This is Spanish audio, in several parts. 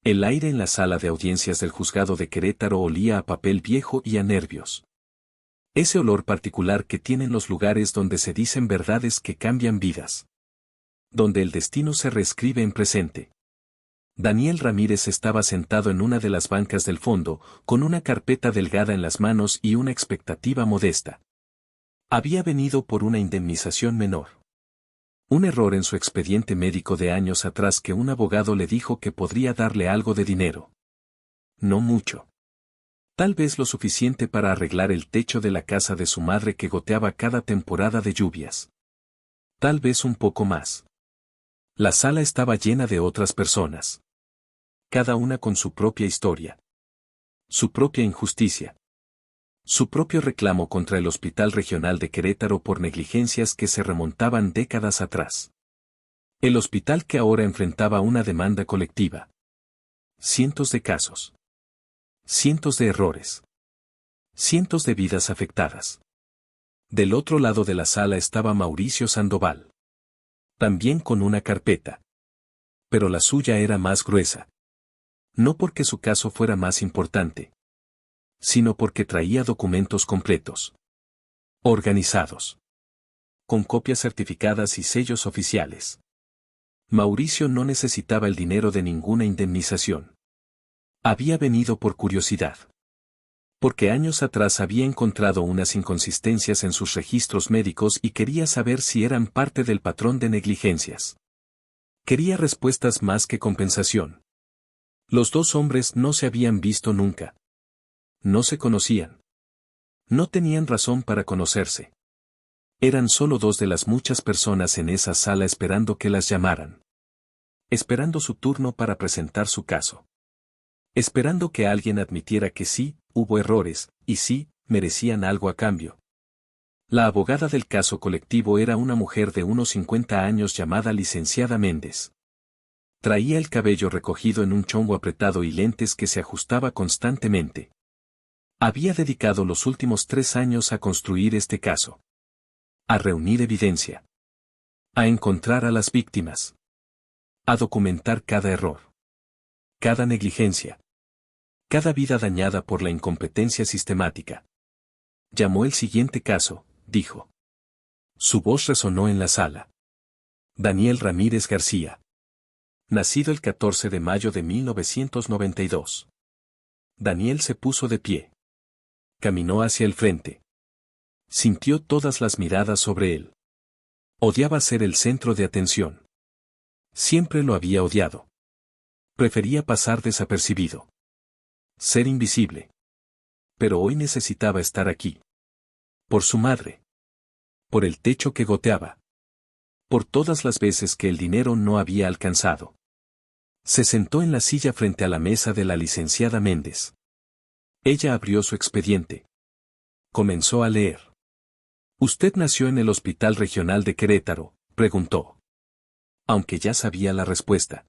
El aire en la sala de audiencias del juzgado de Querétaro olía a papel viejo y a nervios. Ese olor particular que tienen los lugares donde se dicen verdades que cambian vidas. Donde el destino se reescribe en presente. Daniel Ramírez estaba sentado en una de las bancas del fondo, con una carpeta delgada en las manos y una expectativa modesta. Había venido por una indemnización menor. Un error en su expediente médico de años atrás que un abogado le dijo que podría darle algo de dinero. No mucho. Tal vez lo suficiente para arreglar el techo de la casa de su madre que goteaba cada temporada de lluvias. Tal vez un poco más. La sala estaba llena de otras personas. Cada una con su propia historia. Su propia injusticia. Su propio reclamo contra el Hospital Regional de Querétaro por negligencias que se remontaban décadas atrás. El hospital que ahora enfrentaba una demanda colectiva. Cientos de casos. Cientos de errores. Cientos de vidas afectadas. Del otro lado de la sala estaba Mauricio Sandoval. También con una carpeta. Pero la suya era más gruesa. No porque su caso fuera más importante, sino porque traía documentos completos. Organizados. Con copias certificadas y sellos oficiales. Mauricio no necesitaba el dinero de ninguna indemnización. Había venido por curiosidad. Porque años atrás había encontrado unas inconsistencias en sus registros médicos y quería saber si eran parte del patrón de negligencias. Quería respuestas más que compensación. Los dos hombres no se habían visto nunca. No se conocían. No tenían razón para conocerse. Eran solo dos de las muchas personas en esa sala esperando que las llamaran. Esperando su turno para presentar su caso. Esperando que alguien admitiera que sí, hubo errores, y sí, merecían algo a cambio. La abogada del caso colectivo era una mujer de unos 50 años llamada licenciada Méndez. Traía el cabello recogido en un chongo apretado y lentes que se ajustaba constantemente. Había dedicado los últimos 3 años a construir este caso. A reunir evidencia. A encontrar a las víctimas. A documentar cada error. Cada negligencia. Cada vida dañada por la incompetencia sistemática. Llamó el siguiente caso, dijo. Su voz resonó en la sala. Daniel Ramírez García. Nacido el 14 de mayo de 1992. Daniel se puso de pie. Caminó hacia el frente. Sintió todas las miradas sobre él. Odiaba ser el centro de atención. Siempre lo había odiado. Prefería pasar desapercibido. Ser invisible. Pero hoy necesitaba estar aquí. Por su madre. Por el techo que goteaba. Por todas las veces que el dinero no había alcanzado. Se sentó en la silla frente a la mesa de la licenciada Méndez. Ella abrió su expediente. Comenzó a leer. ¿Usted nació en el Hospital Regional de Querétaro?, preguntó. Aunque ya sabía la respuesta.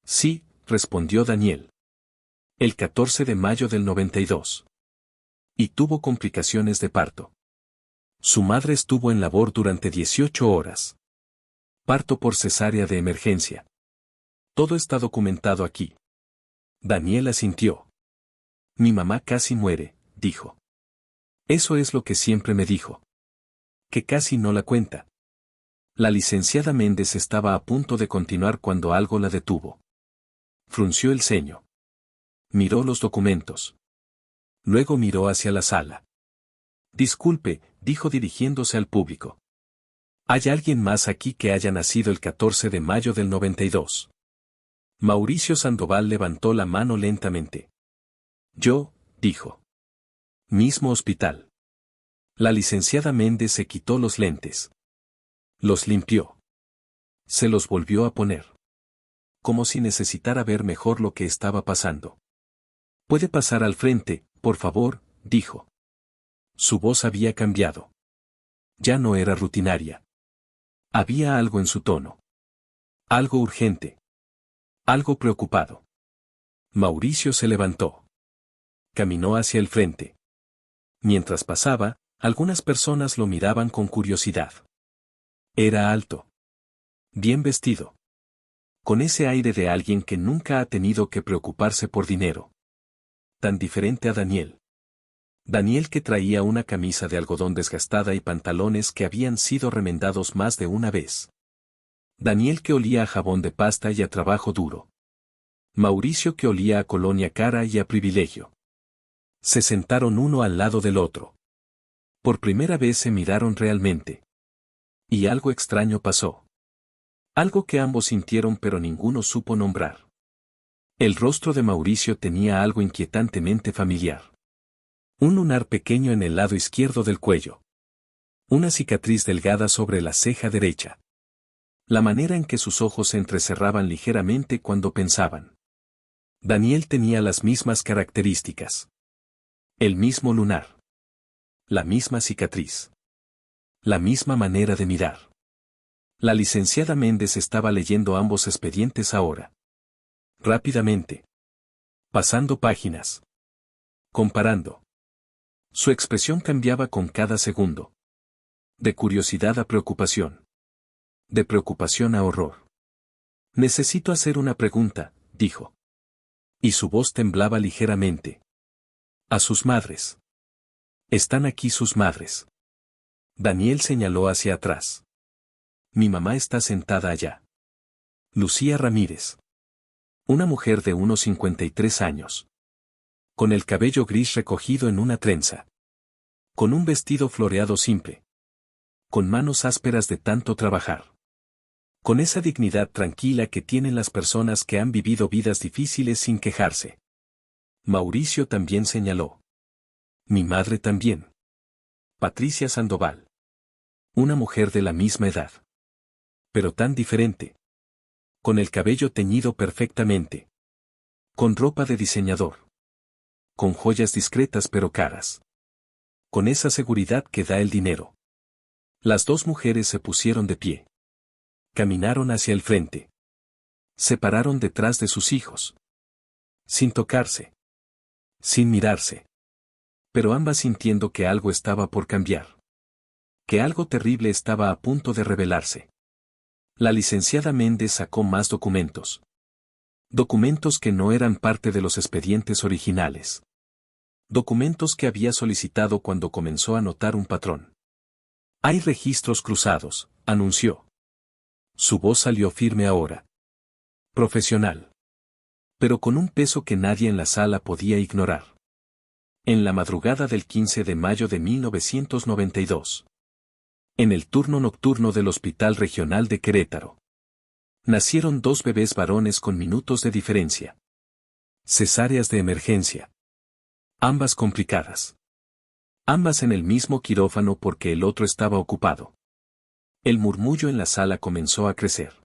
Sí, respondió Daniel. El 14 de mayo del 92. Y tuvo complicaciones de parto. Su madre estuvo en labor durante 18 horas. Parto por cesárea de emergencia. Todo está documentado aquí. Daniel asintió. Mi mamá casi muere, dijo. Eso es lo que siempre me dijo. Que casi no la cuenta. La licenciada Méndez estaba a punto de continuar cuando algo la detuvo. Frunció el ceño. Miró los documentos. Luego miró hacia la sala. Disculpe, dijo dirigiéndose al público. ¿Hay alguien más aquí que haya nacido el 14 de mayo del 92? Mauricio Sandoval levantó la mano lentamente. Yo, dijo. Mismo hospital. La licenciada Méndez se quitó los lentes. Los limpió. Se los volvió a poner. Como si necesitara ver mejor lo que estaba pasando. ¿Puede pasar al frente, por favor?, dijo. Su voz había cambiado. Ya no era rutinaria. Había algo en su tono. Algo urgente. Algo preocupado. Mauricio se levantó. Caminó hacia el frente. Mientras pasaba, algunas personas lo miraban con curiosidad. Era alto. Bien vestido. Con ese aire de alguien que nunca ha tenido que preocuparse por dinero. Tan diferente a Daniel. Daniel, que traía una camisa de algodón desgastada y pantalones que habían sido remendados más de una vez. Daniel, que olía a jabón de pasta y a trabajo duro. Mauricio, que olía a colonia cara y a privilegio. Se sentaron uno al lado del otro. Por primera vez se miraron realmente. Y algo extraño pasó. Algo que ambos sintieron pero ninguno supo nombrar. El rostro de Mauricio tenía algo inquietantemente familiar. Un lunar pequeño en el lado izquierdo del cuello. Una cicatriz delgada sobre la ceja derecha. La manera en que sus ojos se entrecerraban ligeramente cuando pensaban. Daniel tenía las mismas características. El mismo lunar. La misma cicatriz. La misma manera de mirar. La licenciada Méndez estaba leyendo ambos expedientes ahora. Rápidamente. Pasando páginas. Comparando. Su expresión cambiaba con cada segundo. De curiosidad a preocupación. De preocupación a horror. Necesito hacer una pregunta, dijo. Y su voz temblaba ligeramente. A sus madres. Están aquí sus madres. Daniel señaló hacia atrás. Mi mamá está sentada allá. Lucía Ramírez. Una mujer de unos 53 años. Con el cabello gris recogido en una trenza. Con un vestido floreado simple. Con manos ásperas de tanto trabajar. Con esa dignidad tranquila que tienen las personas que han vivido vidas difíciles sin quejarse. Mauricio también señaló. Mi madre también. Patricia Sandoval. Una mujer de la misma edad. Pero tan diferente. Con el cabello teñido perfectamente. Con ropa de diseñador. Con joyas discretas pero caras. Con esa seguridad que da el dinero. Las dos mujeres se pusieron de pie. Caminaron hacia el frente. Se pararon detrás de sus hijos. Sin tocarse. Sin mirarse. Pero ambas sintiendo que algo estaba por cambiar. Que algo terrible estaba a punto de revelarse. La licenciada Méndez sacó más documentos. Documentos que no eran parte de los expedientes originales. Documentos que había solicitado cuando comenzó a notar un patrón. Hay registros cruzados, anunció. Su voz salió firme ahora. Profesional. Pero con un peso que nadie en la sala podía ignorar. En la madrugada del 15 de mayo de 1992. En el turno nocturno del Hospital Regional de Querétaro. Nacieron dos bebés varones con minutos de diferencia. Cesáreas de emergencia. Ambas complicadas. Ambas en el mismo quirófano porque el otro estaba ocupado. El murmullo en la sala comenzó a crecer.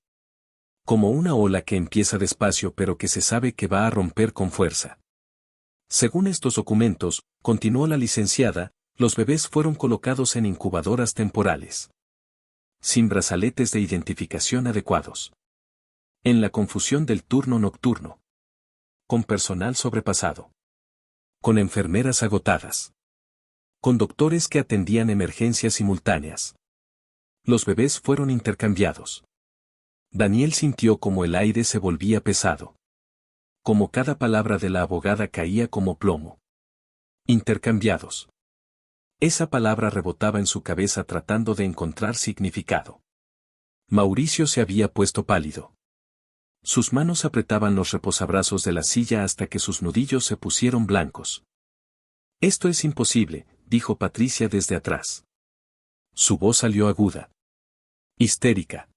Como una ola que empieza despacio pero que se sabe que va a romper con fuerza. Según estos documentos, continuó la licenciada, los bebés fueron colocados en incubadoras temporales. Sin brazaletes de identificación adecuados. En la confusión del turno nocturno. Con personal sobrepasado. Con enfermeras agotadas. Con doctores que atendían emergencias simultáneas. Los bebés fueron intercambiados. Daniel sintió como el aire se volvía pesado. Como cada palabra de la abogada caía como plomo. Intercambiados. Esa palabra rebotaba en su cabeza tratando de encontrar significado. Mauricio se había puesto pálido. Sus manos apretaban los reposabrazos de la silla hasta que sus nudillos se pusieron blancos. Esto es imposible, dijo Patricia desde atrás. Su voz salió aguda. Histérica.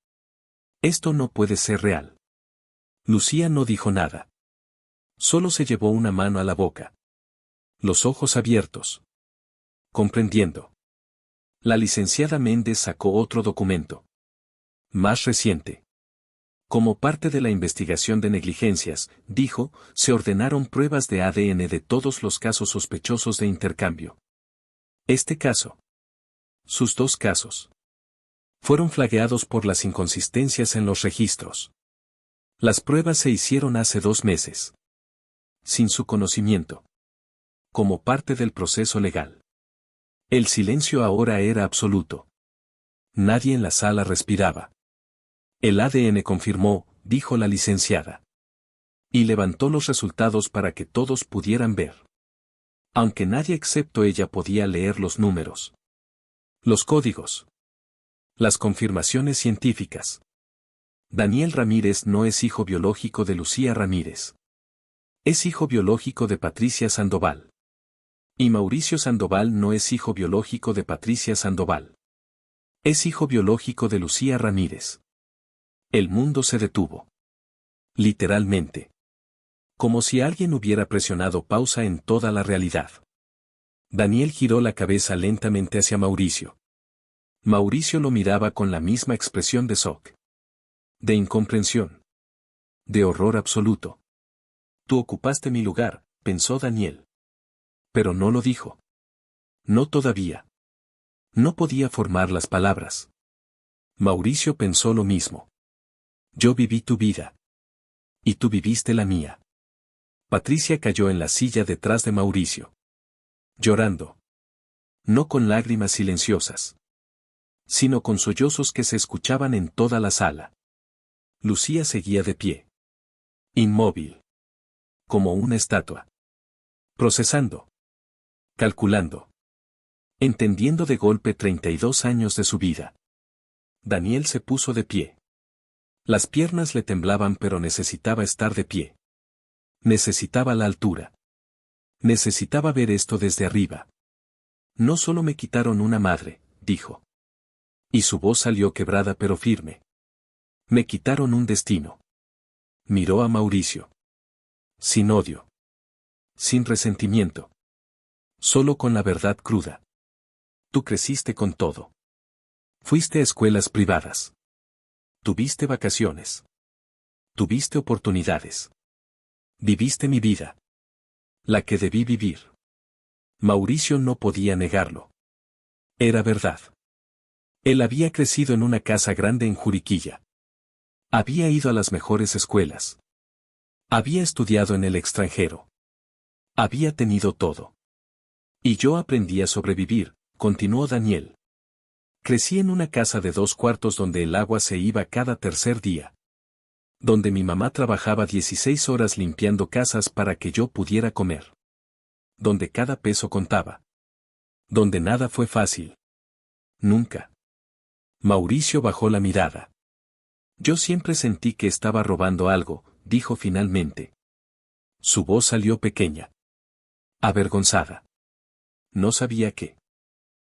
Esto no puede ser real. Lucía no dijo nada. Solo se llevó una mano a la boca. Los ojos abiertos. Comprendiendo. La licenciada Méndez sacó otro documento. Más reciente. Como parte de la investigación de negligencias, dijo, se ordenaron pruebas de ADN de todos los casos sospechosos de intercambio. Este caso. Sus dos casos. Fueron flagueados por las inconsistencias en los registros. Las pruebas se hicieron hace 2 meses. Sin su conocimiento. Como parte del proceso legal. El silencio ahora era absoluto. Nadie en la sala respiraba. El ADN confirmó, dijo la licenciada. Y levantó los resultados para que todos pudieran ver. Aunque nadie excepto ella podía leer los números. Los códigos. Las confirmaciones científicas. Daniel Ramírez no es hijo biológico de Lucía Ramírez. Es hijo biológico de Patricia Sandoval. Y Mauricio Sandoval no es hijo biológico de Patricia Sandoval. Es hijo biológico de Lucía Ramírez. El mundo se detuvo. Literalmente. Como si alguien hubiera presionado pausa en toda la realidad. Daniel giró la cabeza lentamente hacia Mauricio. Mauricio lo miraba con la misma expresión de shock. De incomprensión. De horror absoluto. Tú ocupaste mi lugar, pensó Daniel. Pero no lo dijo. No todavía. No podía formar las palabras. Mauricio pensó lo mismo. Yo viví tu vida. Y tú viviste la mía. Patricia cayó en la silla detrás de Mauricio. Llorando. No con lágrimas silenciosas. Sino con sollozos que se escuchaban en toda la sala. Lucía seguía de pie. Inmóvil. Como una estatua. Procesando. Calculando. Entendiendo de golpe 32 años de su vida. Daniel se puso de pie. Las piernas le temblaban pero necesitaba estar de pie. Necesitaba la altura. Necesitaba ver esto desde arriba. No solo me quitaron una madre, dijo. Y su voz salió quebrada pero firme. Me quitaron un destino. Miró a Mauricio. Sin odio. Sin resentimiento. Solo con la verdad cruda. Tú creciste con todo. Fuiste a escuelas privadas. Tuviste vacaciones. Tuviste oportunidades. Viviste mi vida. La que debí vivir. Mauricio no podía negarlo. Era verdad. Él había crecido en una casa grande en Juriquilla. Había ido a las mejores escuelas. Había estudiado en el extranjero. Había tenido todo. Y yo aprendí a sobrevivir, continuó Daniel. Crecí en una casa de 2 cuartos donde el agua se iba cada tercer día. Donde mi mamá trabajaba 16 horas limpiando casas para que yo pudiera comer. Donde cada peso contaba. Donde nada fue fácil. Nunca. Mauricio bajó la mirada. Yo siempre sentí que estaba robando algo, dijo finalmente. Su voz salió pequeña. Avergonzada. No sabía qué.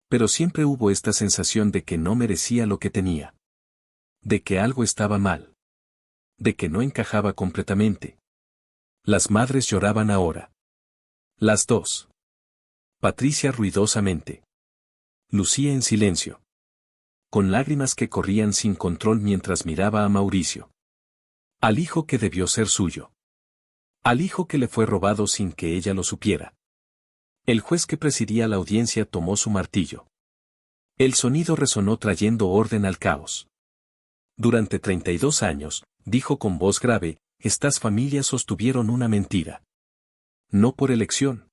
Pero siempre hubo esta sensación de que no merecía lo que tenía. De que algo estaba mal. De que no encajaba completamente. Las madres lloraban ahora. Las dos. Patricia ruidosamente. Lucía en silencio. Con lágrimas que corrían sin control mientras miraba a Mauricio. Al hijo que debió ser suyo. Al hijo que le fue robado sin que ella lo supiera. El juez que presidía la audiencia tomó su martillo. El sonido resonó trayendo orden al caos. Durante 32 años, dijo con voz grave, estas familias sostuvieron una mentira. No por elección.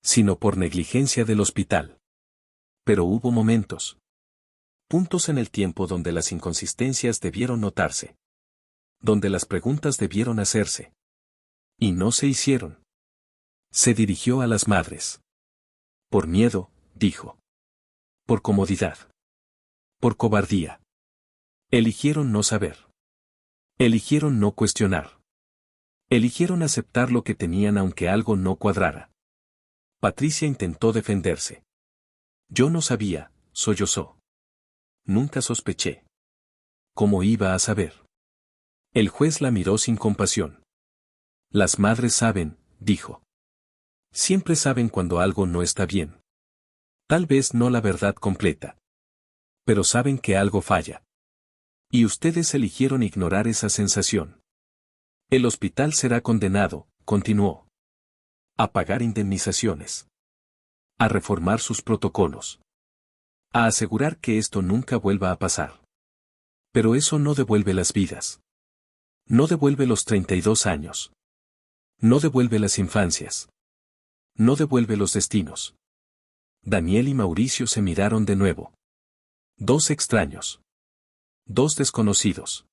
Sino por negligencia del hospital. Pero hubo momentos. Puntos en el tiempo donde las inconsistencias debieron notarse. Donde las preguntas debieron hacerse. Y no se hicieron. Se dirigió a las madres. Por miedo, dijo. Por comodidad. Por cobardía. Eligieron no saber. Eligieron no cuestionar. Eligieron aceptar lo que tenían aunque algo no cuadrara. Patricia intentó defenderse. Yo no sabía, sollozó. Nunca sospeché. ¿Cómo iba a saber? El juez la miró sin compasión. Las madres saben, dijo. Siempre saben cuando algo no está bien. Tal vez no la verdad completa. Pero saben que algo falla. Y ustedes eligieron ignorar esa sensación. El hospital será condenado, continuó. A pagar indemnizaciones. A reformar sus protocolos. A asegurar que esto nunca vuelva a pasar. Pero eso no devuelve las vidas. No devuelve los 32 años. No devuelve las infancias. No devuelve los destinos. Daniel y Mauricio se miraron de nuevo. Dos extraños. Dos desconocidos.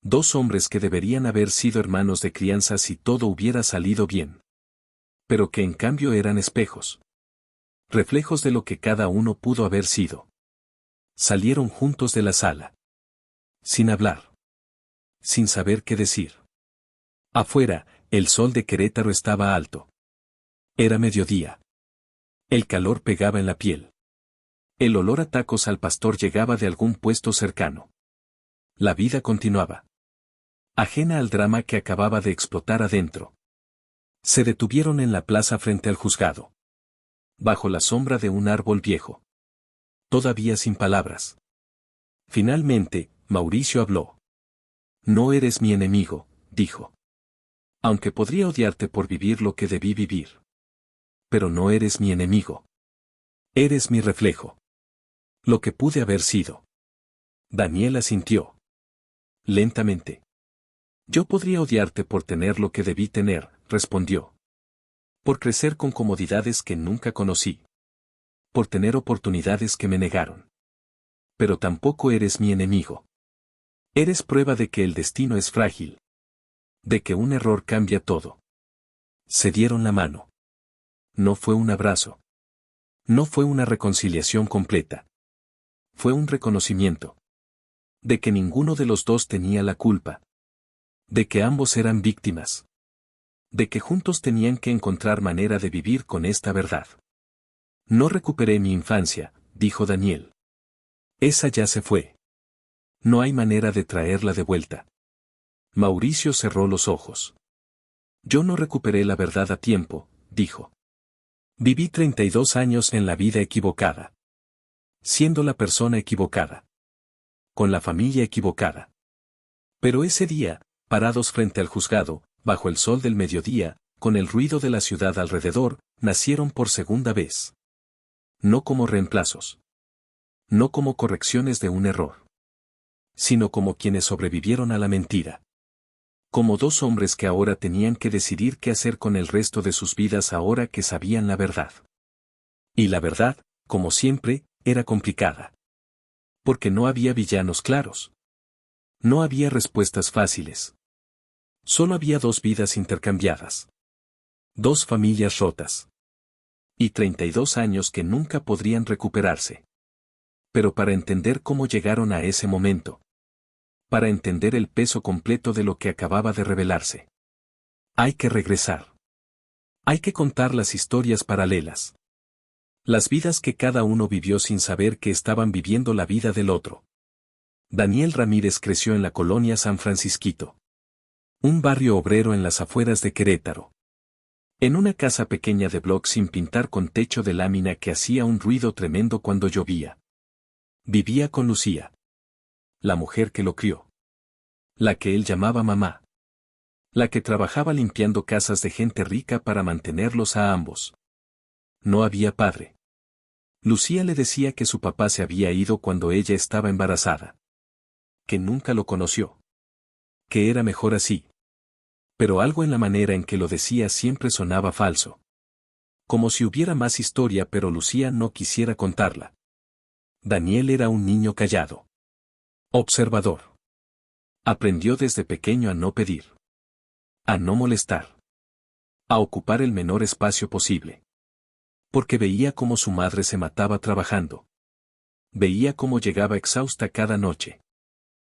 Dos hombres que deberían haber sido hermanos de crianza si todo hubiera salido bien. Pero que en cambio eran espejos. Reflejos de lo que cada uno pudo haber sido. Salieron juntos de la sala. Sin hablar. Sin saber qué decir. Afuera, el sol de Querétaro estaba alto. Era mediodía. El calor pegaba en la piel. El olor a tacos al pastor llegaba de algún puesto cercano. La vida continuaba. Ajena al drama que acababa de explotar adentro. Se detuvieron en la plaza frente al juzgado. Bajo la sombra de un árbol viejo. Todavía sin palabras. Finalmente, Mauricio habló. No eres mi enemigo, dijo. Aunque podría odiarte por vivir lo que debí vivir. Pero no eres mi enemigo. Eres mi reflejo. Lo que pude haber sido. Daniel asintió. Lentamente. Yo podría odiarte por tener lo que debí tener, respondió. Por crecer con comodidades que nunca conocí. Por tener oportunidades que me negaron. Pero tampoco eres mi enemigo. Eres prueba de que el destino es frágil. De que un error cambia todo. Se dieron la mano. No fue un abrazo. No fue una reconciliación completa. Fue un reconocimiento. De que ninguno de los dos tenía la culpa. De que ambos eran víctimas. De que juntos tenían que encontrar manera de vivir con esta verdad. No recuperé mi infancia, dijo Daniel. Esa ya se fue. No hay manera de traerla de vuelta. Mauricio cerró los ojos. Yo no recuperé la verdad a tiempo, dijo. Viví 32 años en la vida equivocada. Siendo la persona equivocada. Con la familia equivocada. Pero ese día, parados frente al juzgado, bajo el sol del mediodía, con el ruido de la ciudad alrededor, nacieron por segunda vez. No como reemplazos. No como correcciones de un error. Sino como quienes sobrevivieron a la mentira. Como dos hombres que ahora tenían que decidir qué hacer con el resto de sus vidas ahora que sabían la verdad. Y la verdad, como siempre, era complicada. Porque no había villanos claros. No había respuestas fáciles. Solo había dos vidas intercambiadas. Dos familias rotas. Y 32 años que nunca podrían recuperarse. Pero para entender cómo llegaron a ese momento. Para entender el peso completo de lo que acababa de revelarse. Hay que regresar. Hay que contar las historias paralelas. Las vidas que cada uno vivió sin saber que estaban viviendo la vida del otro. Daniel Ramírez creció en la colonia San Francisquito. Un barrio obrero en las afueras de Querétaro. En una casa pequeña de bloc sin pintar con techo de lámina que hacía un ruido tremendo cuando llovía. Vivía con Lucía. La mujer que lo crió. La que él llamaba mamá. La que trabajaba limpiando casas de gente rica para mantenerlos a ambos. No había padre. Lucía le decía que su papá se había ido cuando ella estaba embarazada. Que nunca lo conoció. Que era mejor así. Pero algo en la manera en que lo decía siempre sonaba falso. Como si hubiera más historia pero Lucía no quisiera contarla. Daniel era un niño callado. Observador. Aprendió desde pequeño a no pedir. A no molestar. A ocupar el menor espacio posible. Porque veía cómo su madre se mataba trabajando. Veía cómo llegaba exhausta cada noche.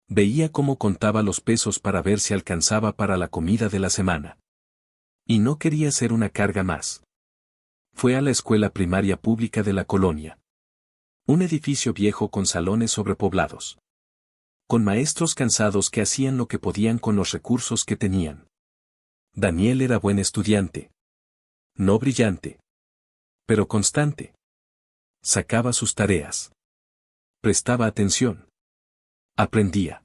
Veía cómo contaba los pesos para ver si alcanzaba para la comida de la semana. Y no quería ser una carga más. Fue a la escuela primaria pública de la colonia. Un edificio viejo con salones sobrepoblados. Con maestros cansados que hacían lo que podían con los recursos que tenían. Daniel era buen estudiante. No brillante. Pero constante. Sacaba sus tareas. Prestaba atención. Aprendía.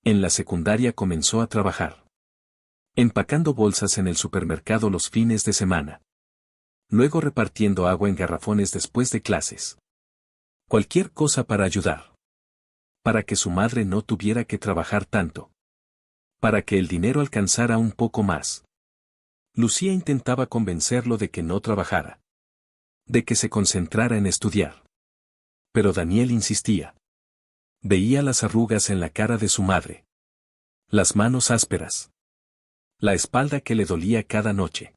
En la secundaria comenzó a trabajar. Empacando bolsas en el supermercado los fines de semana. Luego repartiendo agua en garrafones después de clases. Cualquier cosa para ayudar. Para que su madre no tuviera que trabajar tanto. Para que el dinero alcanzara un poco más. Lucía intentaba convencerlo de que no trabajara. De que se concentrara en estudiar. Pero Daniel insistía. Veía las arrugas en la cara de su madre. Las manos ásperas. La espalda que le dolía cada noche.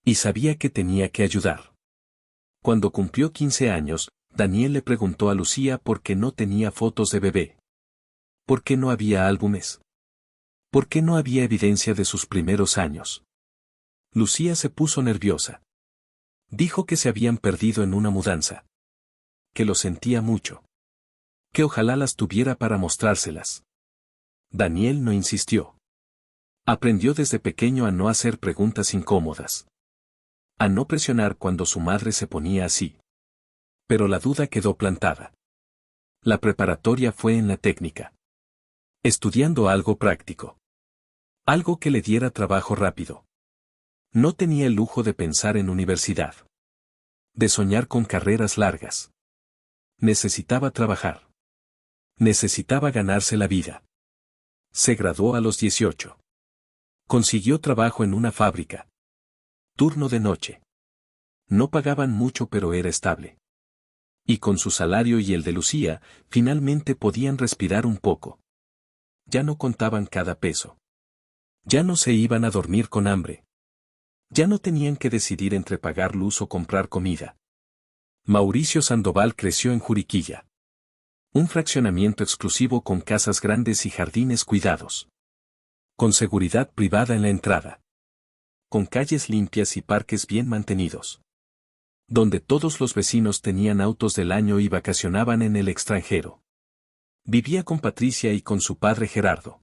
Y sabía que tenía que ayudar. Cuando cumplió 15 años, Daniel le preguntó a Lucía por qué no tenía fotos de bebé. ¿Por qué no había álbumes? ¿Por qué no había evidencia de sus primeros años? Lucía se puso nerviosa. Dijo que se habían perdido en una mudanza. Que lo sentía mucho. Que ojalá las tuviera para mostrárselas. Daniel no insistió. Aprendió desde pequeño a no hacer preguntas incómodas. A no presionar cuando su madre se ponía así. Pero la duda quedó plantada. La preparatoria fue en la técnica. Estudiando algo práctico. Algo que le diera trabajo rápido. No tenía el lujo de pensar en universidad. De soñar con carreras largas. Necesitaba trabajar. Necesitaba ganarse la vida. Se graduó a los 18. Consiguió trabajo en una fábrica. Turno de noche. No pagaban mucho pero era estable. Y con su salario y el de Lucía, finalmente podían respirar un poco. Ya no contaban cada peso. Ya no se iban a dormir con hambre. Ya no tenían que decidir entre pagar luz o comprar comida. Mauricio Sandoval creció en Juriquilla. Un fraccionamiento exclusivo con casas grandes y jardines cuidados. Con seguridad privada en la entrada. Con calles limpias y parques bien mantenidos. Donde todos los vecinos tenían autos del año y vacacionaban en el extranjero. Vivía con Patricia y con su padre Gerardo.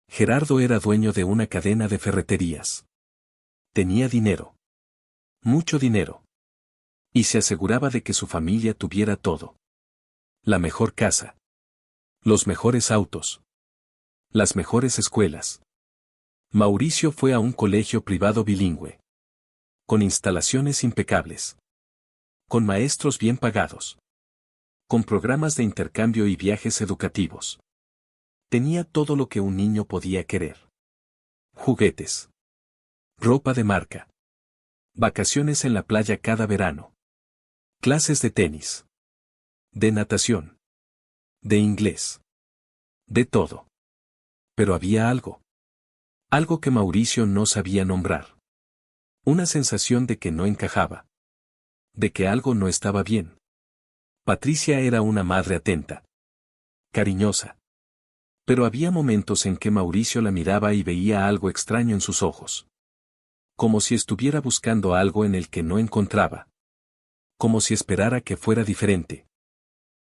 Gerardo era dueño de una cadena de ferreterías. Tenía dinero. Mucho dinero. Y se aseguraba de que su familia tuviera todo. La mejor casa. Los mejores autos. Las mejores escuelas. Mauricio fue a un colegio privado bilingüe. Con instalaciones impecables. Con maestros bien pagados. Con programas de intercambio y viajes educativos. Tenía todo lo que un niño podía querer. Juguetes. Ropa de marca. Vacaciones en la playa cada verano. Clases de tenis. De natación. De inglés. De todo. Pero había algo. Algo que Mauricio no sabía nombrar. Una sensación de que no encajaba. De que algo no estaba bien. Patricia era una madre atenta. Cariñosa. Pero había momentos en que Mauricio la miraba y veía algo extraño en sus ojos. Como si estuviera buscando algo en el que no encontraba. Como si esperara que fuera diferente.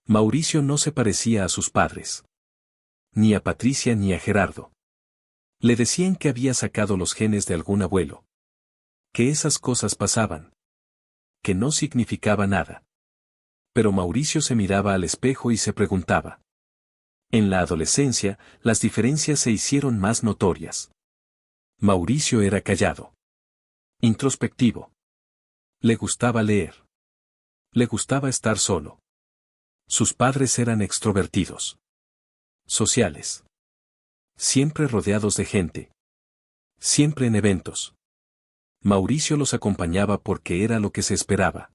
Mauricio no se parecía a sus padres. Ni a Patricia ni a Gerardo. Le decían que había sacado los genes de algún abuelo. Que esas cosas pasaban. Que no significaba nada. Pero Mauricio se miraba al espejo y se preguntaba. En la adolescencia, las diferencias se hicieron más notorias. Mauricio era callado. Introspectivo. Le gustaba leer. Le gustaba estar solo. Sus padres eran extrovertidos. Sociales. Siempre rodeados de gente. Siempre en eventos. Mauricio los acompañaba porque era lo que se esperaba.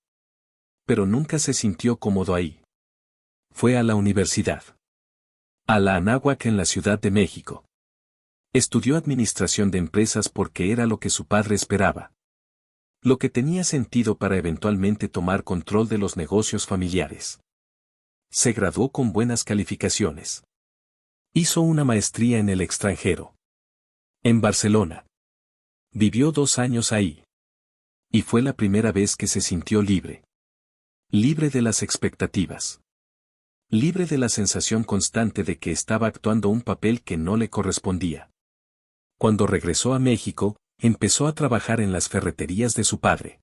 Pero nunca se sintió cómodo ahí. Fue a la universidad. A la Anáhuac en la Ciudad de México. Estudió administración de empresas porque era lo que su padre esperaba. Lo que tenía sentido para eventualmente tomar control de los negocios familiares. Se graduó con buenas calificaciones. Hizo una maestría en el extranjero. En Barcelona. Vivió 2 años ahí. Y fue la primera vez que se sintió libre. Libre de las expectativas. Libre de la sensación constante de que estaba actuando un papel que no le correspondía. Cuando regresó a México, empezó a trabajar en las ferreterías de su padre.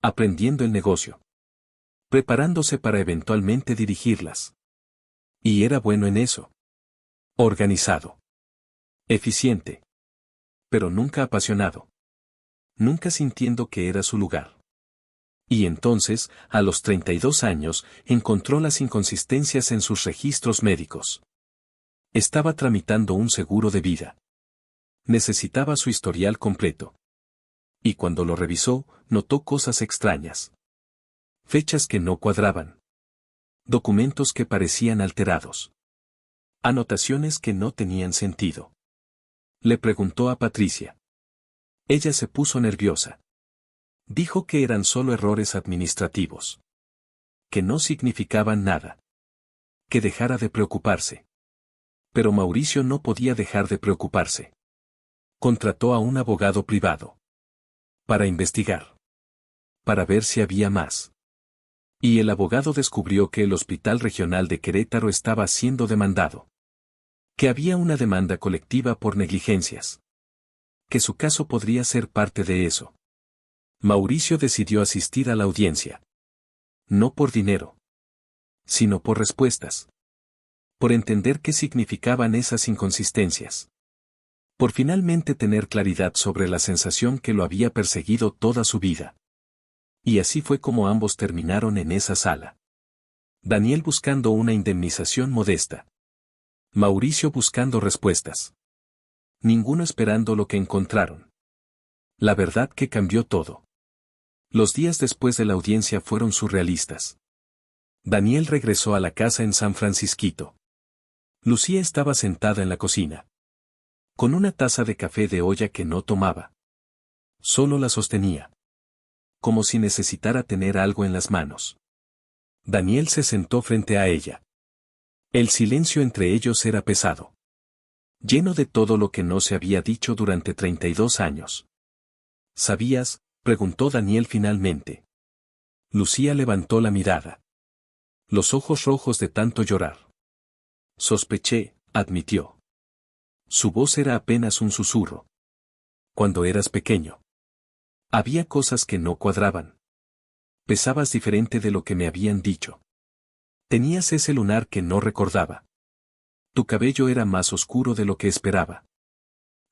Aprendiendo el negocio. Preparándose para eventualmente dirigirlas. Y era bueno en eso. Organizado. Eficiente. Pero nunca apasionado. Nunca sintiendo que era su lugar. Y entonces, a los 32 años, encontró las inconsistencias en sus registros médicos. Estaba tramitando un seguro de vida. Necesitaba su historial completo. Y cuando lo revisó, notó cosas extrañas. Fechas que no cuadraban. Documentos que parecían alterados. Anotaciones que no tenían sentido. Le preguntó a Patricia. Ella se puso nerviosa. Dijo que eran solo errores administrativos. Que no significaban nada. Que dejara de preocuparse. Pero Mauricio no podía dejar de preocuparse. Contrató a un abogado privado. Para investigar. Para ver si había más. Y el abogado descubrió que el Hospital Regional de Querétaro estaba siendo demandado. Que había una demanda colectiva por negligencias. Que su caso podría ser parte de eso. Mauricio decidió asistir a la audiencia. No por dinero. Sino por respuestas. Por entender qué significaban esas inconsistencias. Por finalmente tener claridad sobre la sensación que lo había perseguido toda su vida. Y así fue como ambos terminaron en esa sala. Daniel buscando una indemnización modesta. Mauricio buscando respuestas. Ninguno esperando lo que encontraron. La verdad que cambió todo. Los días después de la audiencia fueron surrealistas. Daniel regresó a la casa en San Francisquito. Lucía estaba sentada en la cocina. Con una taza de café de olla que no tomaba. Solo la sostenía. Como si necesitara tener algo en las manos. Daniel se sentó frente a ella. El silencio entre ellos era pesado. Lleno de todo lo que no se había dicho durante 32 años. ¿Sabías?, preguntó Daniel finalmente. Lucía levantó la mirada. Los ojos rojos de tanto llorar. Sospeché, admitió. Su voz era apenas un susurro. Cuando eras pequeño. Había cosas que no cuadraban. Pesabas diferente de lo que me habían dicho. Tenías ese lunar que no recordaba. Tu cabello era más oscuro de lo que esperaba.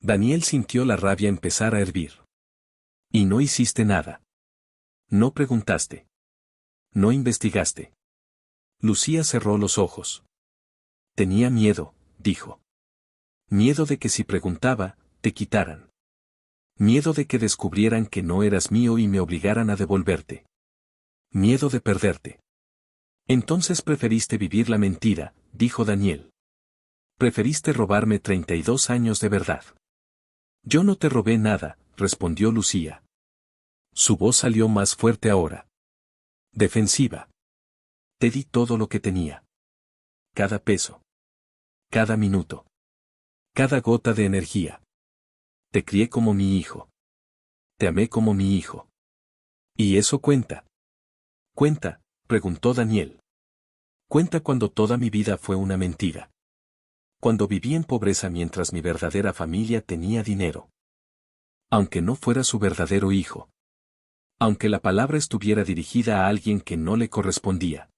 Daniel sintió la rabia empezar a hervir. Y no hiciste nada. No preguntaste. No investigaste. Lucía cerró los ojos. Tenía miedo, dijo. Miedo de que si preguntaba, te quitaran. Miedo de que descubrieran que no eras mío y me obligaran a devolverte. Miedo de perderte. Entonces preferiste vivir la mentira, dijo Daniel. Preferiste robarme 32 años de verdad. Yo no te robé nada, respondió Lucía. Su voz salió más fuerte ahora. Defensiva. Te di todo lo que tenía. Cada peso. Cada minuto. Cada gota de energía. Te crié como mi hijo. Te amé como mi hijo. ¿Y eso cuenta? ¿Cuenta?, preguntó Daniel. Cuenta cuando toda mi vida fue una mentira. Cuando viví en pobreza mientras mi verdadera familia tenía dinero. Aunque no fuera su verdadero hijo. Aunque la palabra estuviera dirigida a alguien que no le correspondía.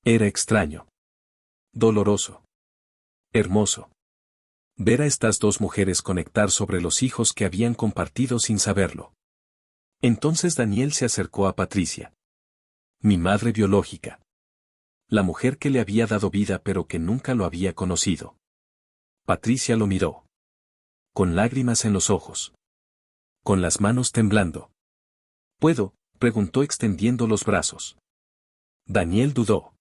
Era extraño. Doloroso. Hermoso. Ver a estas dos mujeres conectar sobre los hijos que habían compartido sin saberlo. Entonces Daniel se acercó a Patricia. Mi madre biológica. La mujer que le había dado vida pero que nunca lo había conocido. Patricia lo miró. Con lágrimas en los ojos. Con las manos temblando. ¿Puedo?, preguntó extendiendo los brazos. Daniel dudó.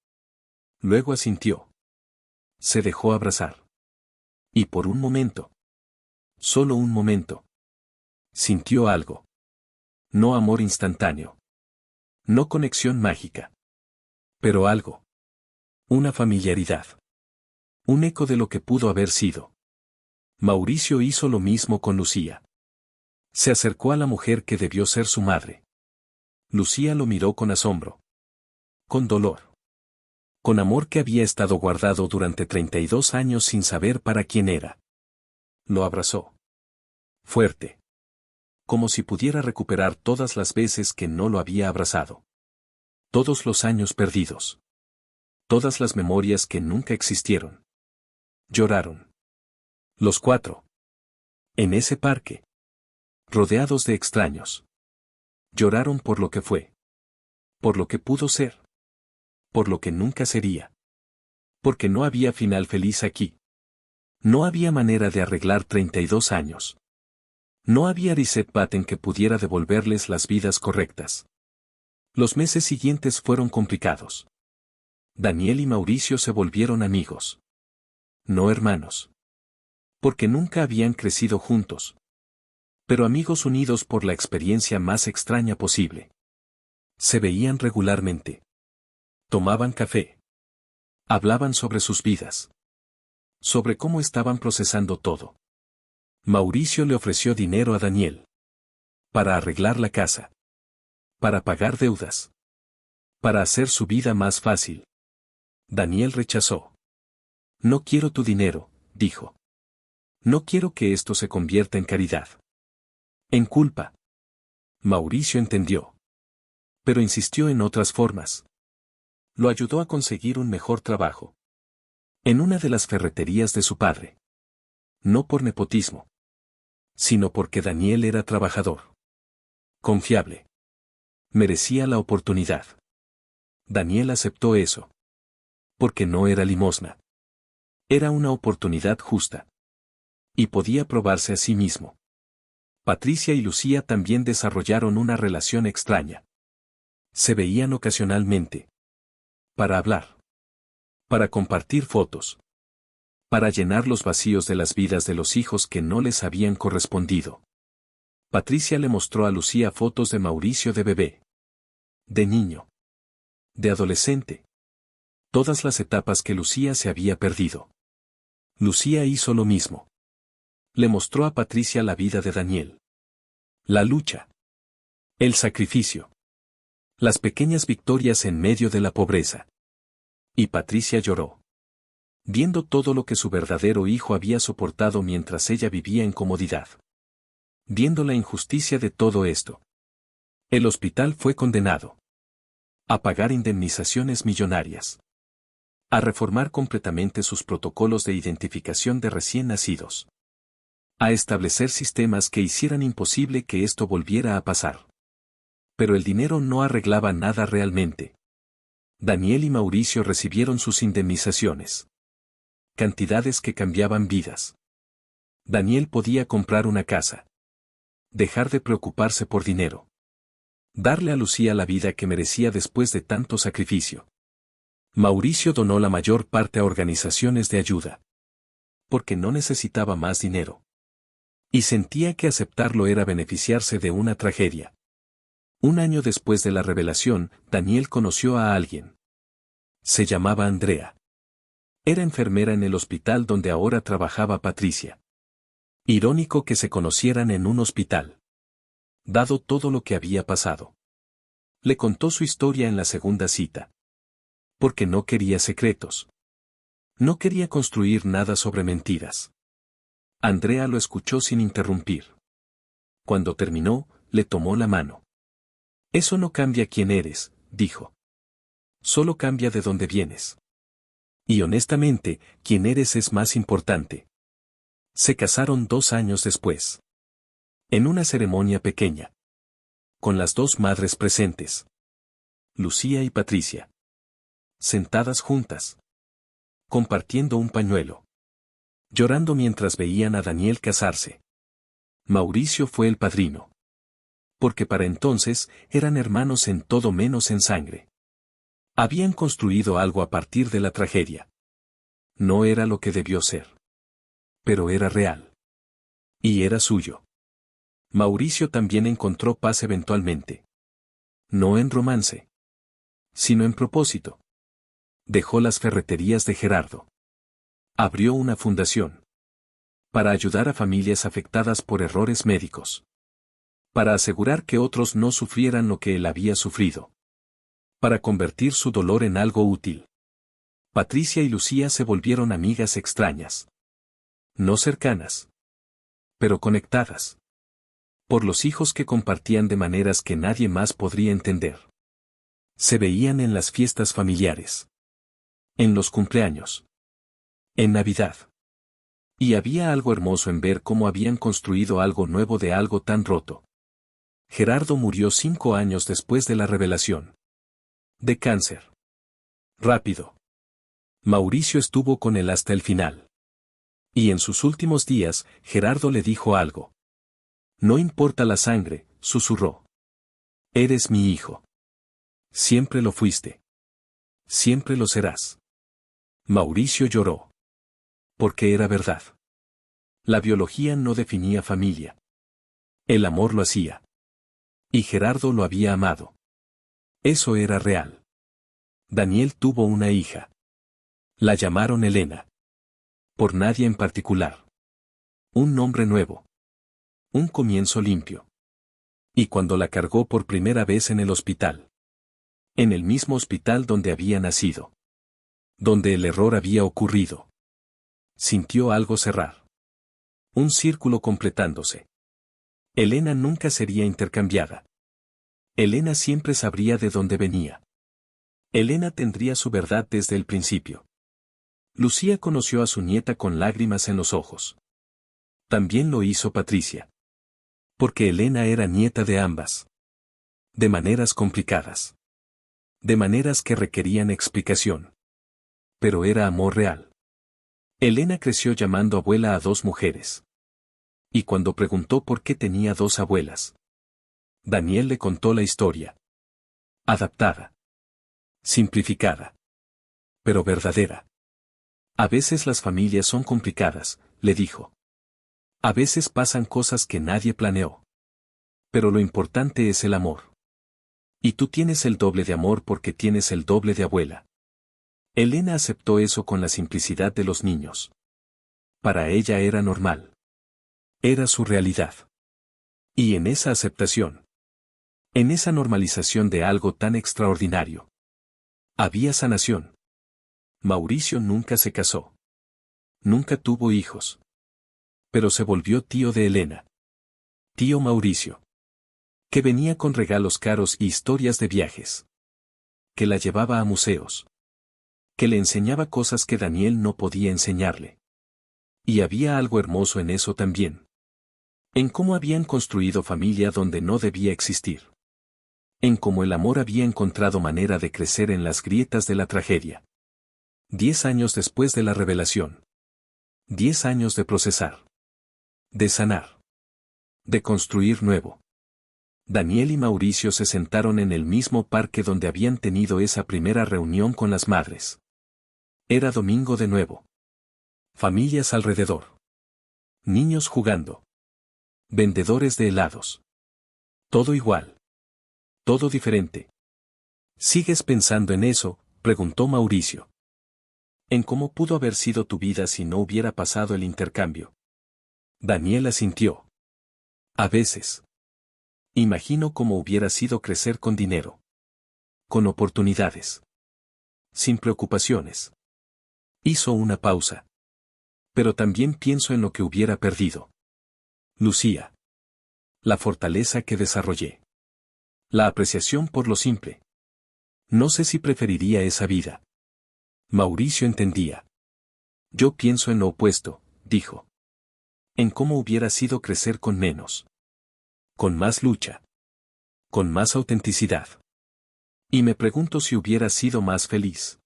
Luego asintió. Se dejó abrazar. Y por un momento. Solo un momento. Sintió algo. No amor instantáneo. No conexión mágica. Pero algo. Una familiaridad. Un eco de lo que pudo haber sido. Mauricio hizo lo mismo con Lucía. Se acercó a la mujer que debió ser su madre. Lucía lo miró con asombro. Con dolor. Con amor que había estado guardado durante 32 años sin saber para quién era. Lo abrazó. Fuerte. Como si pudiera recuperar todas las veces que no lo había abrazado. Todos los años perdidos. Todas las memorias que nunca existieron. Lloraron. Los cuatro. En ese parque. Rodeados de extraños. Lloraron por lo que fue. Por lo que pudo ser. Por lo que nunca sería. Porque no había final feliz aquí. No había manera de arreglar 32 años. No había reset button que pudiera devolverles las vidas correctas. Los meses siguientes fueron complicados. Daniel y Mauricio se volvieron amigos. No hermanos. Porque nunca habían crecido juntos. Pero amigos unidos por la experiencia más extraña posible. Se veían regularmente. Tomaban café. Hablaban sobre sus vidas. Sobre cómo estaban procesando todo. Mauricio le ofreció dinero a Daniel. Para arreglar la casa. Para pagar deudas. Para hacer su vida más fácil. Daniel rechazó. No quiero tu dinero, dijo. No quiero que esto se convierta en caridad. En culpa. Mauricio entendió. Pero insistió en otras formas. Lo ayudó a conseguir un mejor trabajo. En una de las ferreterías de su padre. No por nepotismo. Sino porque Daniel era trabajador. Confiable. Merecía la oportunidad. Daniel aceptó eso. Porque no era limosna. Era una oportunidad justa. Y podía probarse a sí mismo. Patricia y Lucía también desarrollaron una relación extraña. Se veían ocasionalmente. Para hablar. Para compartir fotos. Para llenar los vacíos de las vidas de los hijos que no les habían correspondido. Patricia le mostró a Lucía fotos de Mauricio de bebé. De niño. De adolescente. Todas las etapas que Lucía se había perdido. Lucía hizo lo mismo. Le mostró a Patricia la vida de Daniel. La lucha. El sacrificio. Las pequeñas victorias en medio de la pobreza. Y Patricia lloró. Viendo todo lo que su verdadero hijo había soportado mientras ella vivía en comodidad. Viendo la injusticia de todo esto. El hospital fue condenado. A pagar indemnizaciones millonarias. A reformar completamente sus protocolos de identificación de recién nacidos. A establecer sistemas que hicieran imposible que esto volviera a pasar. Pero el dinero no arreglaba nada realmente. Daniel y Mauricio recibieron sus indemnizaciones. Cantidades que cambiaban vidas. Daniel podía comprar una casa. Dejar de preocuparse por dinero. Darle a Lucía la vida que merecía después de tanto sacrificio. Mauricio donó la mayor parte a organizaciones de ayuda. Porque no necesitaba más dinero. Y sentía que aceptarlo era beneficiarse de una tragedia. Un año después de la revelación, Daniel conoció a alguien. Se llamaba Andrea. Era enfermera en el hospital donde ahora trabajaba Patricia. Irónico que se conocieran en un hospital. Dado todo lo que había pasado. Le contó su historia en la segunda cita. Porque no quería secretos. No quería construir nada sobre mentiras. Andrea lo escuchó sin interrumpir. Cuando terminó, le tomó la mano. Eso no cambia quién eres, dijo. Solo cambia de dónde vienes. Y honestamente, quién eres es más importante. Se casaron 2 años después. En una ceremonia pequeña. Con las dos madres presentes. Lucía y Patricia. Sentadas juntas. Compartiendo un pañuelo. Llorando mientras veían a Daniel casarse. Mauricio fue el padrino. Porque para entonces, eran hermanos en todo menos en sangre. Habían construido algo a partir de la tragedia. No era lo que debió ser. Pero era real. Y era suyo. Mauricio también encontró paz eventualmente. No en romance. Sino en propósito. Dejó las ferreterías de Gerardo. Abrió una fundación. Para ayudar a familias afectadas por errores médicos. Para asegurar que otros no sufrieran lo que él había sufrido. Para convertir su dolor en algo útil. Patricia y Lucía se volvieron amigas extrañas. No cercanas. Pero conectadas. Por los hijos que compartían de maneras que nadie más podría entender. Se veían en las fiestas familiares. En los cumpleaños. En Navidad. Y había algo hermoso en ver cómo habían construido algo nuevo de algo tan roto. Gerardo murió 5 años después de la revelación. De cáncer. Rápido. Mauricio estuvo con él hasta el final. Y en sus últimos días, Gerardo le dijo algo. No importa la sangre, susurró. Eres mi hijo. Siempre lo fuiste. Siempre lo serás. Mauricio lloró. Porque era verdad. La biología no definía familia. El amor lo hacía. Y Gerardo lo había amado. Eso era real. Daniel tuvo una hija. La llamaron Elena. Por nadie en particular. Un nombre nuevo. Un comienzo limpio. Y cuando la cargó por primera vez en el hospital. En el mismo hospital donde había nacido. Donde el error había ocurrido. Sintió algo cerrar. Un círculo completándose. Elena nunca sería intercambiada. Elena siempre sabría de dónde venía. Elena tendría su verdad desde el principio. Lucía conoció a su nieta con lágrimas en los ojos. También lo hizo Patricia. Porque Elena era nieta de ambas. De maneras complicadas. De maneras que requerían explicación. Pero era amor real. Elena creció llamando abuela a dos mujeres. Y cuando preguntó por qué tenía dos abuelas, Daniel le contó la historia. Adaptada. Simplificada. Pero verdadera. A veces las familias son complicadas, le dijo. A veces pasan cosas que nadie planeó. Pero lo importante es el amor. Y tú tienes el doble de amor porque tienes el doble de abuela. Elena aceptó eso con la simplicidad de los niños. Para ella era normal. Era su realidad. Y en esa aceptación, en esa normalización de algo tan extraordinario, había sanación. Mauricio nunca se casó. Nunca tuvo hijos. Pero se volvió tío de Elena. Tío Mauricio. Que venía con regalos caros y historias de viajes. Que la llevaba a museos. Que le enseñaba cosas que Daniel no podía enseñarle. Y había algo hermoso en eso también. En cómo habían construido familia donde no debía existir. En cómo el amor había encontrado manera de crecer en las grietas de la tragedia. 10 años después de la revelación. 10 años de procesar. De sanar. De construir nuevo. Daniel y Mauricio se sentaron en el mismo parque donde habían tenido esa primera reunión con las madres. Era domingo de nuevo. Familias alrededor. Niños jugando. Vendedores de helados. Todo igual. Todo diferente. ¿Sigues pensando en eso?, preguntó Mauricio. ¿En cómo pudo haber sido tu vida si no hubiera pasado el intercambio? Daniel asintió. A veces. Imagino cómo hubiera sido crecer con dinero. Con oportunidades. Sin preocupaciones. Hizo una pausa. Pero también pienso en lo que hubiera perdido. Lucía. La fortaleza que desarrollé. La apreciación por lo simple. No sé si preferiría esa vida. Mauricio entendía. Yo pienso en lo opuesto, dijo. En cómo hubiera sido crecer con menos. Con más lucha. Con más autenticidad. Y me pregunto si hubiera sido más feliz.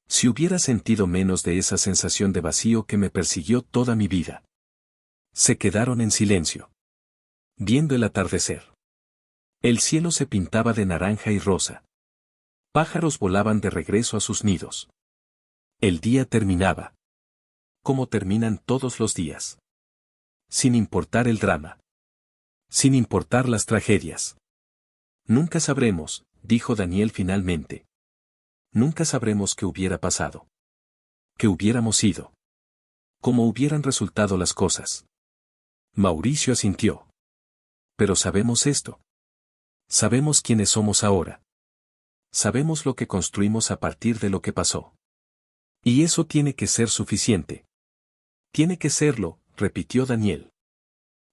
Si hubiera sentido menos de esa sensación de vacío que me persiguió toda mi vida. Se quedaron en silencio. Viendo el atardecer. El cielo se pintaba de naranja y rosa. Pájaros volaban de regreso a sus nidos. El día terminaba. Como terminan todos los días. Sin importar el drama. Sin importar las tragedias. Nunca sabremos, dijo Daniel finalmente. Nunca sabremos qué hubiera pasado. Qué hubiéramos sido. Cómo hubieran resultado las cosas. Mauricio asintió. Pero sabemos esto. Sabemos quiénes somos ahora. Sabemos lo que construimos a partir de lo que pasó. Y eso tiene que ser suficiente. Tiene que serlo, repitió Daniel.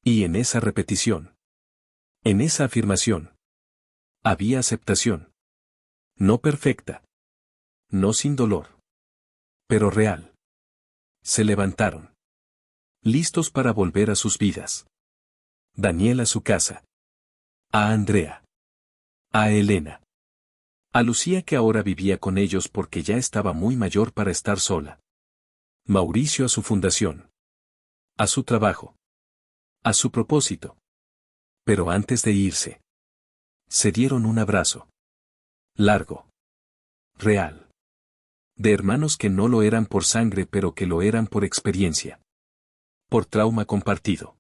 Y en esa repetición. En esa afirmación. Había aceptación. No perfecta. No sin dolor. Pero real. Se levantaron. Listos para volver a sus vidas. Daniel a su casa. A Andrea. A Elena. A Lucía que ahora vivía con ellos porque ya estaba muy mayor para estar sola. Mauricio a su fundación. A su trabajo. A su propósito. Pero antes de irse. Se dieron un abrazo. Largo. Real. De hermanos que no lo eran por sangre pero que lo eran por experiencia. Por trauma compartido.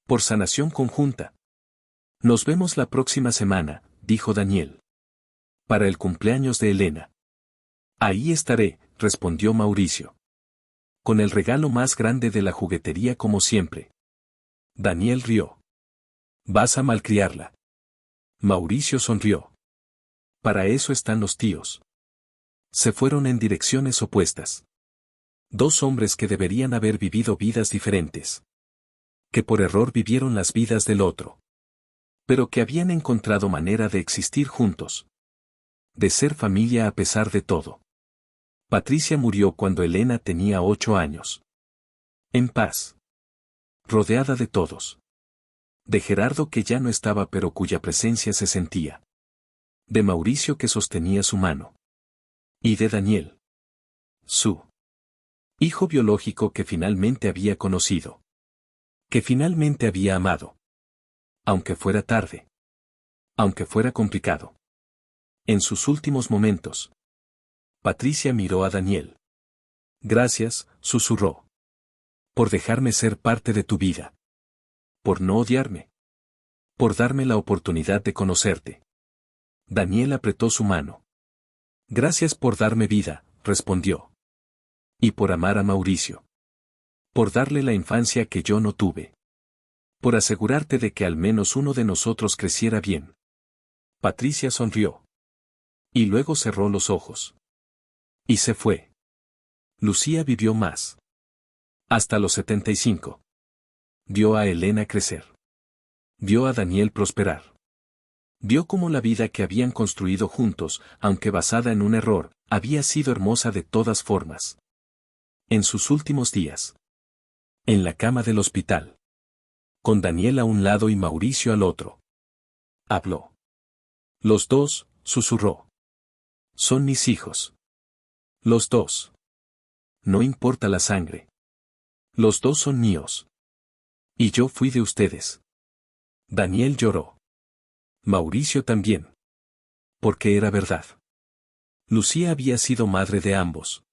Por sanación conjunta. Nos vemos la próxima semana, dijo Daniel. Para el cumpleaños de Elena. Ahí estaré, respondió Mauricio. Con el regalo más grande de la juguetería como siempre. Daniel rió. ¿Vas a malcriarla? Mauricio sonrió. Para eso están los tíos. Se fueron en direcciones opuestas. Dos hombres que deberían haber vivido vidas diferentes. Que por error vivieron las vidas del otro. Pero que habían encontrado manera de existir juntos. De ser familia a pesar de todo. Patricia murió cuando Elena tenía 8 años. En paz. Rodeada de todos. De Gerardo que ya no estaba pero cuya presencia se sentía. De Mauricio que sostenía su mano. Y de Daniel. Su hijo biológico que finalmente había conocido. Que finalmente había amado. Aunque fuera tarde. Aunque fuera complicado. En sus últimos momentos. Patricia miró a Daniel. Gracias, susurró. Por dejarme ser parte de tu vida. Por no odiarme. Por darme la oportunidad de conocerte. Daniel apretó su mano. Gracias por darme vida, respondió. Y por amar a Mauricio. Por darle la infancia que yo no tuve. Por asegurarte de que al menos uno de nosotros creciera bien. Patricia sonrió. Y luego cerró los ojos. Y se fue. Lucía vivió más. Hasta los 75. Vio a Elena crecer. Vio a Daniel prosperar. Vio cómo la vida que habían construido juntos, aunque basada en un error, había sido hermosa de todas formas. En sus últimos días. En la cama del hospital. Con Daniel a un lado y Mauricio al otro. Habló. Los dos, susurró. Son mis hijos. Los dos. No importa la sangre. Los dos son míos. Y yo fui de ustedes. Daniel lloró. Mauricio también. Porque era verdad. Lucía había sido madre de ambos.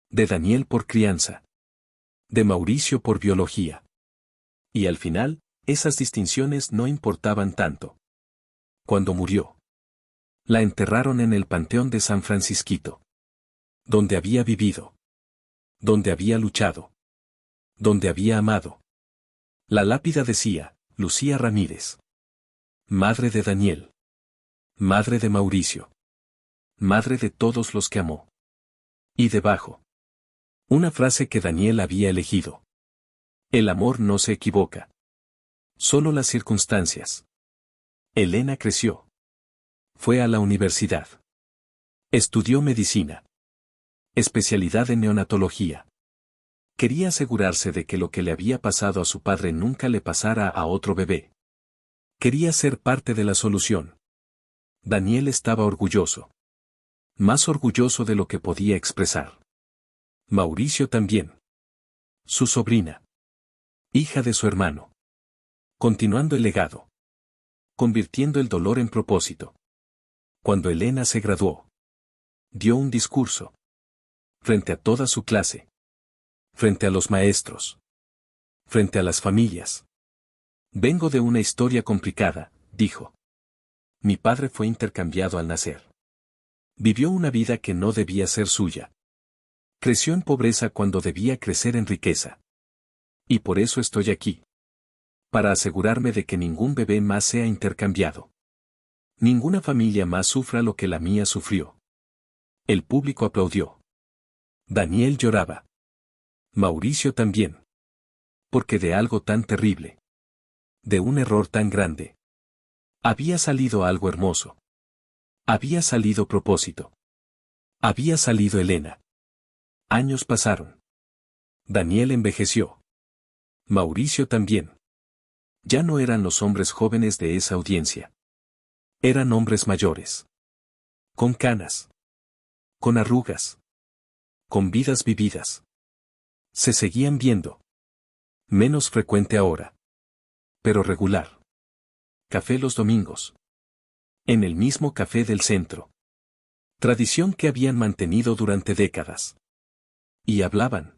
De Daniel por crianza. De Mauricio por biología. Y al final, esas distinciones no importaban tanto. Cuando murió. La enterraron en el Panteón de San Francisquito. Donde había vivido. Donde había luchado. Donde había amado. La lápida decía, Lucía Ramírez. Madre de Daniel. Madre de Mauricio. Madre de todos los que amó. Y debajo. Una frase que Daniel había elegido. El amor no se equivoca. Solo las circunstancias. Elena creció. Fue a la universidad. Estudió medicina. Especialidad en neonatología. Quería asegurarse de que lo que le había pasado a su padre nunca le pasara a otro bebé. Quería ser parte de la solución. Daniel estaba orgulloso. Más orgulloso de lo que podía expresar. Mauricio también. Su sobrina. Hija de su hermano. Continuando el legado. Convirtiendo el dolor en propósito. Cuando Elena se graduó. Dio un discurso. Frente a toda su clase. Frente a los maestros. Frente a las familias. Vengo de una historia complicada, dijo. Mi padre fue intercambiado al nacer. Vivió una vida que no debía ser suya. Creció en pobreza cuando debía crecer en riqueza. Y por eso estoy aquí. Para asegurarme de que ningún bebé más sea intercambiado. Ninguna familia más sufra lo que la mía sufrió. El público aplaudió. Daniel lloraba. Mauricio también. Porque de algo tan terrible. De un error tan grande. Había salido algo hermoso. Había salido propósito. Había salido Elena. Años pasaron. Daniel envejeció. Mauricio también. Ya no eran los hombres jóvenes de esa audiencia. Eran hombres mayores. Con canas. Con arrugas. Con vidas vividas. Se seguían viendo. Menos frecuente ahora. Pero regular. Café los domingos. En el mismo café del centro. Tradición que habían mantenido durante décadas. Y hablaban.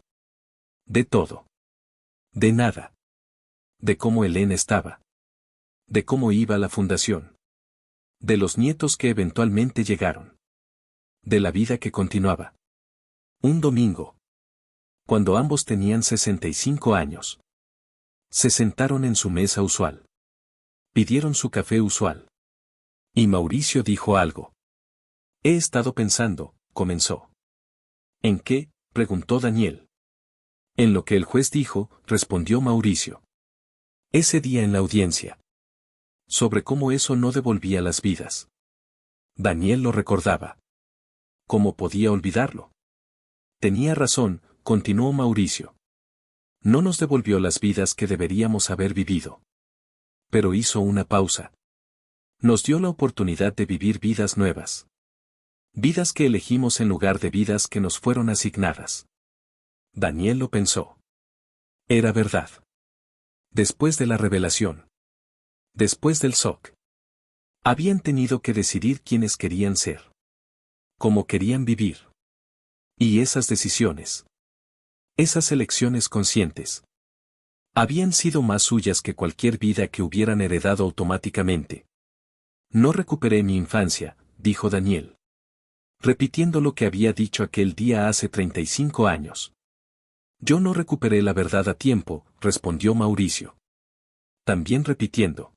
De todo. De nada. De cómo Helen estaba. De cómo iba la fundación. De los nietos que eventualmente llegaron. De la vida que continuaba. Un domingo. Cuando ambos tenían 65 años. Se sentaron en su mesa usual. Pidieron su café usual. Y Mauricio dijo algo. He estado pensando, comenzó. ¿En qué?, preguntó Daniel. En lo que el juez dijo, respondió Mauricio. Ese día en la audiencia. Sobre cómo eso no devolvía las vidas. Daniel lo recordaba. ¿Cómo podía olvidarlo? Tenía razón, continuó Mauricio. No nos devolvió las vidas que deberíamos haber vivido. Pero hizo una pausa. Nos dio la oportunidad de vivir vidas nuevas. Vidas que elegimos en lugar de vidas que nos fueron asignadas. Daniel lo pensó. Era verdad. Después de la revelación. Después del shock. Habían tenido que decidir quiénes querían ser. Cómo querían vivir. Y esas decisiones. Esas elecciones conscientes. Habían sido más suyas que cualquier vida que hubieran heredado automáticamente. No recuperé mi infancia, dijo Daniel. Repitiendo lo que había dicho aquel día hace 35 años. Yo no recuperé la verdad a tiempo, respondió Mauricio. También repitiendo.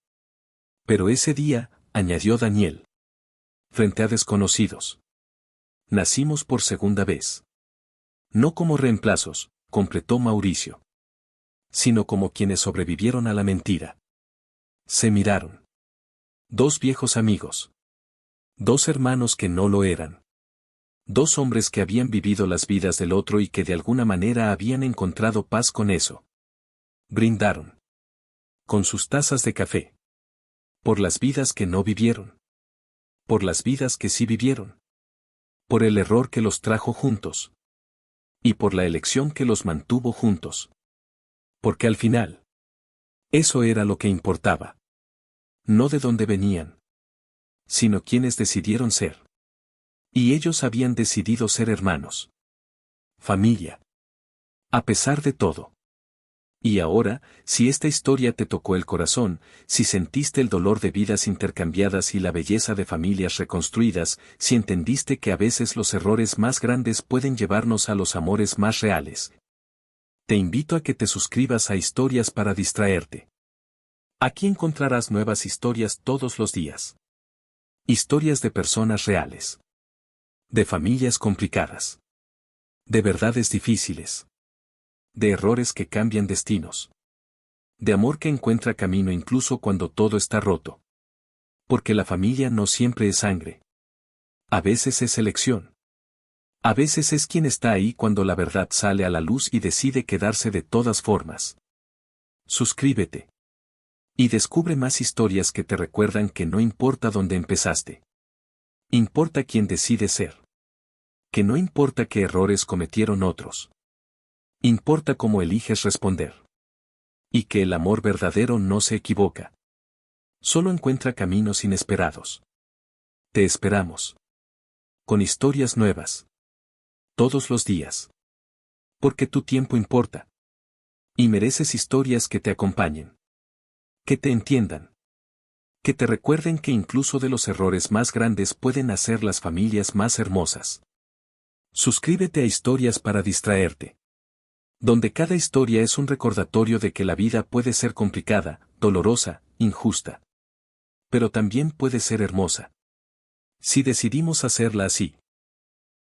Pero ese día, añadió Daniel. Frente a desconocidos. Nacimos por segunda vez. No como reemplazos, completó Mauricio. Sino como quienes sobrevivieron a la mentira. Se miraron. Dos viejos amigos. Dos hermanos que no lo eran. Dos hombres que habían vivido las vidas del otro y que de alguna manera habían encontrado paz con eso. Brindaron. Con sus tazas de café. Por las vidas que no vivieron. Por las vidas que sí vivieron. Por el error que los trajo juntos. Y por la elección que los mantuvo juntos. Porque al final. Eso era lo que importaba. No de dónde venían. Sino quienes decidieron ser. Y ellos habían decidido ser hermanos. Familia. A pesar de todo. Y ahora, si esta historia te tocó el corazón, si sentiste el dolor de vidas intercambiadas y la belleza de familias reconstruidas, si entendiste que a veces los errores más grandes pueden llevarnos a los amores más reales. Te invito a que te suscribas a Historias para Distraerte. Aquí encontrarás nuevas historias todos los días. Historias de personas reales. De familias complicadas. De verdades difíciles. De errores que cambian destinos. De amor que encuentra camino incluso cuando todo está roto. Porque la familia no siempre es sangre. A veces es elección. A veces es quien está ahí cuando la verdad sale a la luz y decide quedarse de todas formas. Suscríbete. Y descubre más historias que te recuerdan que no importa dónde empezaste. Importa quién decide ser. Que no importa qué errores cometieron otros. Importa cómo eliges responder. Y que el amor verdadero no se equivoca. Solo encuentra caminos inesperados. Te esperamos. Con historias nuevas. Todos los días. Porque tu tiempo importa. Y mereces historias que te acompañen. Que te entiendan. Que te recuerden que incluso de los errores más grandes pueden nacer las familias más hermosas. Suscríbete a Historias para Distraerte. Donde cada historia es un recordatorio de que la vida puede ser complicada, dolorosa, injusta. Pero también puede ser hermosa. Si decidimos hacerla así.